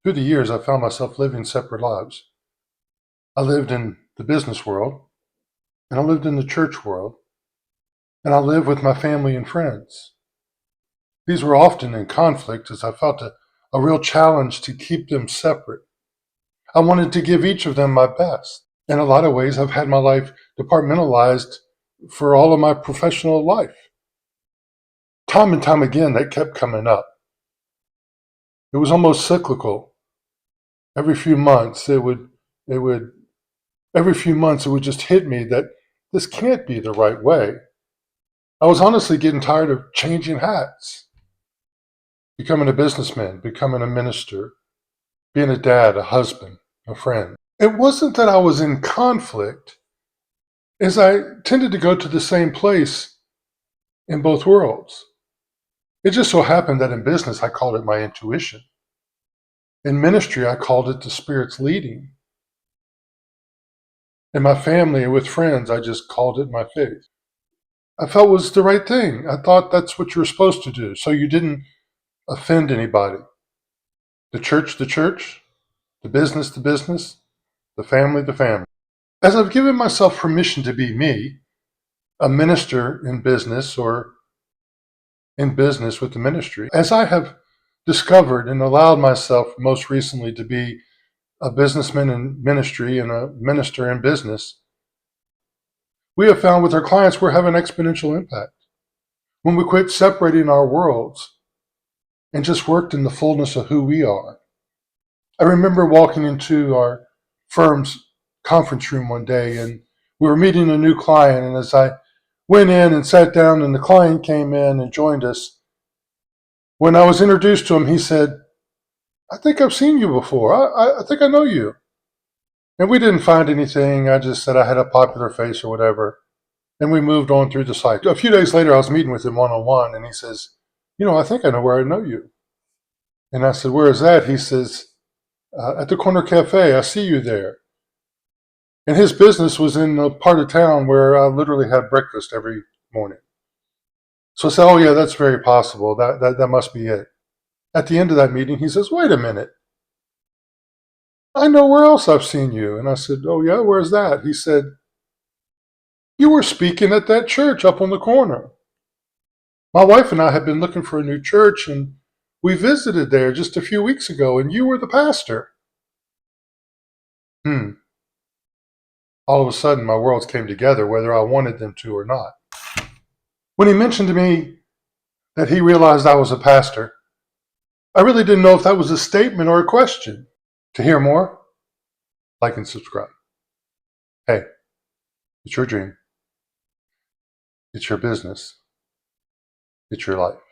Through the years, I found myself living separate lives. I lived in the business world, and I lived in the church world, and I lived with my family and friends. These were often in conflict as I felt a real challenge to keep them separate. I wanted to give each of them my best. In a lot of ways, I've had my life departmentalized for all of my professional life. Time and time again, that kept coming up. It was almost cyclical. Every few months, it would, every few months, it would just hit me that this can't be the right way. I was honestly getting tired of changing hats, becoming a businessman, becoming a minister, being a dad, a husband, a friend. It wasn't that I was in conflict, as I tended to go to the same place in both worlds. It just so happened that in business, I called it my intuition. In ministry, I called it the Spirit's leading. In my family and with friends, I just called it my faith. I felt was the right thing. I thought that's what you were supposed to do, so you didn't offend anybody. The church, the business, the family, the family. As I've given myself permission to be me, a minister in business or in business with the ministry, as I have discovered and allowed myself most recently to be a businessman in ministry and a minister in business, we have found with our clients we're having exponential impact. When we quit separating our worlds and just worked in the fullness of who we are. I remember walking into our firm's conference room one day and we were meeting a new client. And as I went in and sat down and the client came in and joined us, when I was introduced to him, he said, "I think I've seen you before. I think I know you." And we didn't find anything. I just said I had a popular face or whatever. And we moved on through the site. A few days later, I was meeting with him one-on-one and he says, "I think I know where I know you." And I said, "Where is that?" He says, "At the corner cafe. I see you there." And his business was in a part of town where I literally had breakfast every morning. So I said, "Oh yeah, that's very possible. That must be it." At the end of that meeting, he says, "Wait a minute. I know where else I've seen you." And I said, "Oh yeah, where's that?" He said, "You were speaking at that church up on the corner. My wife and I have been looking for a new church and we visited there just a few weeks ago and you were the pastor." Hmm. All of a sudden, my worlds came together whether I wanted them to or not. When he mentioned to me that he realized I was a pastor, I really didn't know if that was a statement or a question. To hear more, like and subscribe. Hey, it's your dream. It's your business. It's your life.